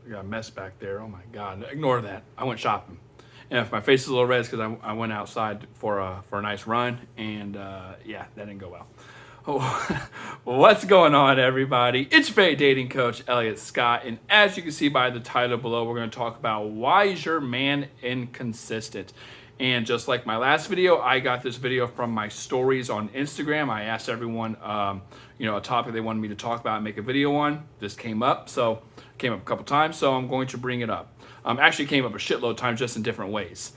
I got a mess back there. Oh my God. Ignore that. I went shopping. And if my face is a little red, it's because I went outside for a nice run. And yeah, that didn't go well. Oh, what's going on, everybody? It's Fate Dating Coach Elliott Scott. And as you can see by the title below, we're going to talk about why is your man inconsistent? And just like my last video, I got this video from my stories on Instagram. I asked everyone, a topic they wanted me to talk about and make a video on. This came up, came up a couple times, so I'm going to bring it up. Actually came up a shitload of times, just in different ways.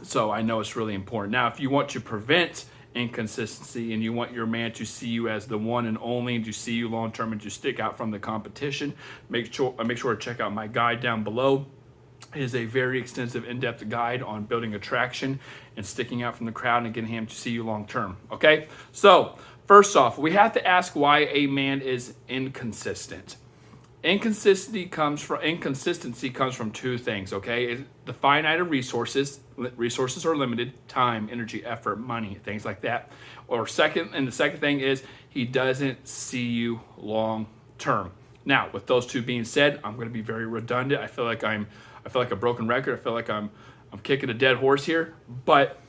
So I know it's really important. Now, if you want to prevent inconsistency and you want your man to see you as the one and only, and to see you long term and to stick out from the competition, make sure to check out my guide down below. It is a very extensive, in-depth guide on building attraction and sticking out from the crowd and getting him to see you long term. Okay, so first off, we have to ask why a man is inconsistent. Inconsistency comes from two things. Okay, the finite of resources. Resources are limited: time, energy, effort, money, things like that. The second thing is he doesn't see you long term. Now, with those two being said, I'm going to be very redundant. I feel like a broken record. I feel like I'm kicking a dead horse here. But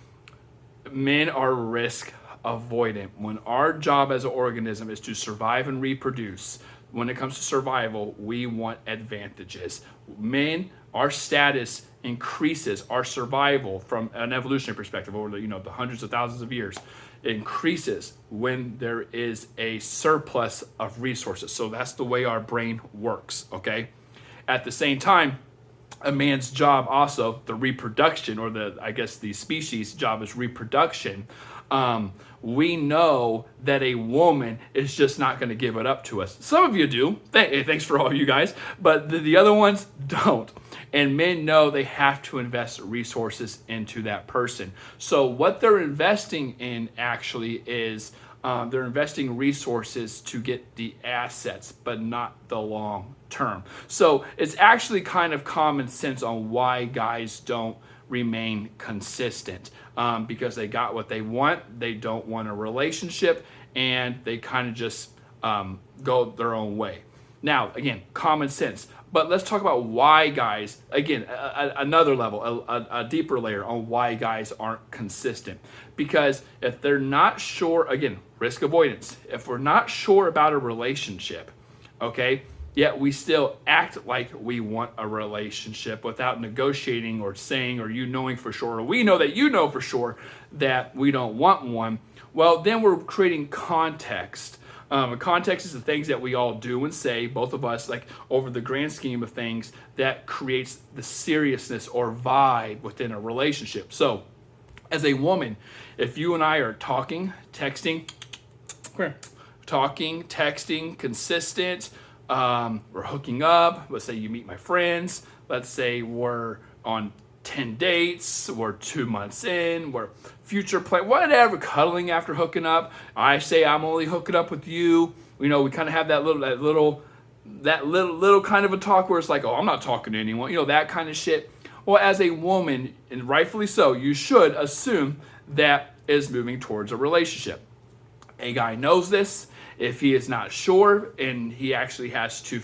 men are risk avoidant. When our job as an organism is to survive and reproduce, when it comes to survival, we want advantages. Men, our status increases, our survival from an evolutionary perspective over the hundreds of thousands of years, increases when there is a surplus of resources. So that's the way our brain works, okay? At the same time, a man's job also, the reproduction, or the species job is reproduction. We know that a woman is just not going to give it up to us. Some of you do. Thanks for all of you guys. But the other ones don't. And men know they have to invest resources into that person. So what they're investing in actually is they're investing resources to get the assets, but not the long term. So it's actually kind of common sense on why guys don't remain consistent, because they got what they want. They don't want a relationship, and they kind of just go their own way. Now, again, common sense. But let's talk about why guys, again, another level, a deeper layer on why guys aren't consistent. Because if they're not sure, again, risk avoidance. If we're not sure about a relationship, okay, yet we still act like we want a relationship without negotiating or saying, or you knowing for sure, or we know that you know for sure that we don't want one, well, then we're creating context. Context is the things that we all do and say, both of us, like over the grand scheme of things, that creates the seriousness or vibe within a relationship. So as a woman, if you and I are talking, texting, consistent, we're hooking up, let's say you meet my friends, let's say we're on 10 dates, we're 2 months in, we're future plan, whatever, cuddling after hooking up. I say I'm only hooking up with you. We kind of have that little kind of a talk where it's like, oh, I'm not talking to anyone, that kind of shit. Well, as a woman, and rightfully so, you should assume that is moving towards a relationship. A guy knows this. If he is not sure, and he actually has to,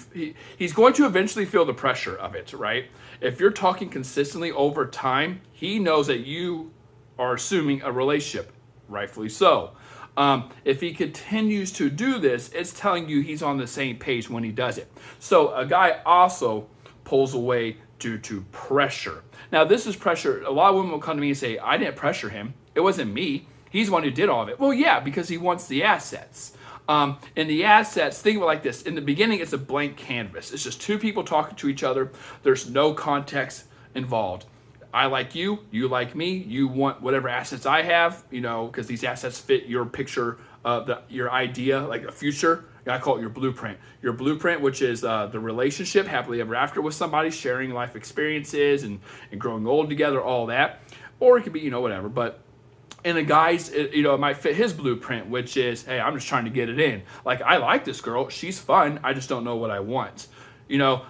he's going to eventually feel the pressure of it, right? If you're talking consistently over time, he knows that you are assuming a relationship, rightfully so. If he continues to do this, it's telling you he's on the same page when he does it. So a guy also pulls away due to pressure. Now, this is pressure. A lot of women will come to me and say, I didn't pressure him. It wasn't me. He's the one who did all of it. Well, yeah, because he wants the assets. And the assets, think of it like this. In the beginning, it's a blank canvas. It's just two people talking to each other. There's no context involved. I like you, you like me, you want whatever assets I have, because these assets fit your picture, your idea, like a future. I call it your blueprint. Your blueprint, which is the relationship, happily ever after with somebody, sharing life experiences and growing old together, all that. Or it could be, whatever. But in a guy's, it might fit his blueprint, which is, hey, I'm just trying to get it in. Like, I like this girl. She's fun. I just don't know what I want.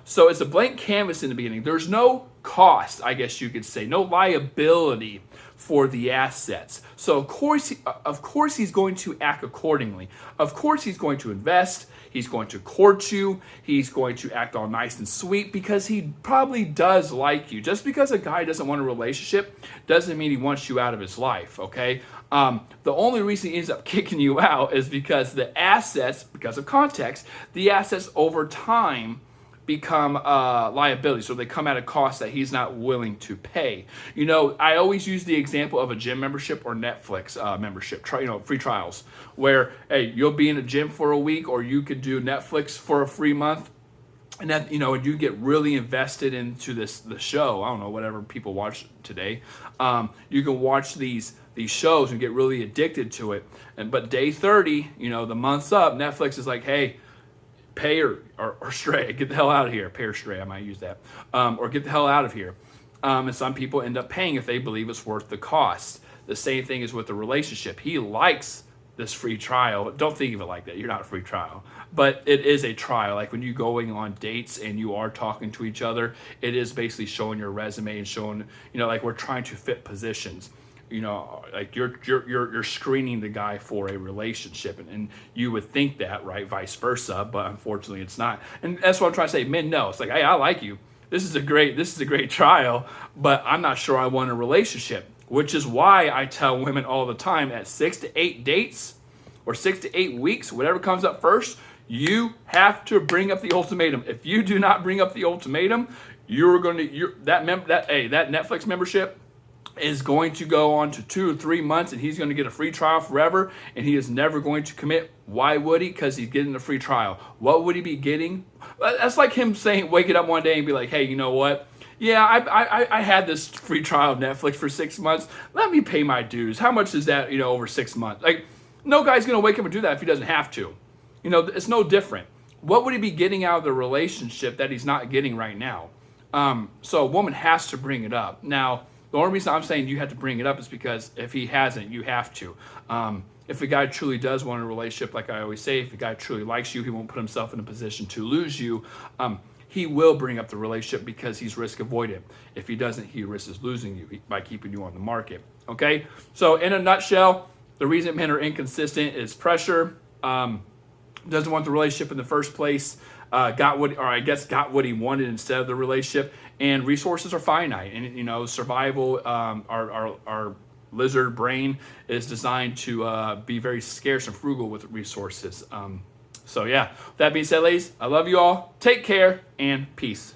So it's a blank canvas in the beginning. There's no cost, I guess you could say, no liability for the assets. So of course he's going to act accordingly. Of course he's going to invest. He's going to court you. He's going to act all nice and sweet because he probably does like you. Just because a guy doesn't want a relationship doesn't mean he wants you out of his life, okay? The only reason he ends up kicking you out is because the assets, because of context, the assets over time become liability. So they come at a cost that he's not willing to pay. You know, I always use the example of a gym membership or Netflix membership, free trials, where, hey, you'll be in a gym for a week, or you could do Netflix for a free month. And that, you know, you get really invested into the show. I don't know, whatever people watch today. You can watch these shows and get really addicted to it. But day 30, you know, the month's up, Netflix is like, hey, pay or stray, get the hell out of here. Pay or stray, I might use that. Or get the hell out of here. And some people end up paying if they believe it's worth the cost. The same thing is with the relationship. He likes this free trial. Don't think of it like that. You're not a free trial. But it is a trial. Like when you're going on dates and you are talking to each other, it is basically showing your resume and showing, you know, like we're trying to fit positions. You know, like you're screening the guy for a relationship, and you would think that, right? Vice versa, but unfortunately it's not. And that's what I'm trying to say. Men know. It's like, hey, I like you. This is a great trial, but I'm not sure I want a relationship. Which is why I tell women all the time, at 6 to 8 dates or 6 to 8 weeks, whatever comes up first, you have to bring up the ultimatum. If you do not bring up the ultimatum, that Netflix membership is going to go on to 2 or 3 months, and he's going to get a free trial forever, and he is never going to commit. Why would he? Because he's getting a free trial. What would he be getting? That's like him waking up one day and be like, hey, you know what? Yeah, I had this free trial of Netflix for 6 months. Let me pay my dues. How much is that, you know, over 6 months? Like, no guy's going to wake up and do that if he doesn't have to. You know, it's no different. What would he be getting out of the relationship that he's not getting right now? So a woman has to bring it up. Now, the only reason I'm saying you have to bring it up is because if he hasn't, you have to. If a guy truly does want a relationship, like I always say, if a guy truly likes you, he won't put himself in a position to lose you. He will bring up the relationship because he's risk avoidant. If he doesn't, he risks losing you by keeping you on the market. Okay? So in a nutshell, the reason men are inconsistent is pressure. Doesn't want the relationship in the first place. Got what he wanted instead of the relationship. And resources are finite. And, you know, survival, our lizard brain is designed to be very scarce and frugal with resources. So yeah, with that being said, ladies, I love you all. Take care and peace.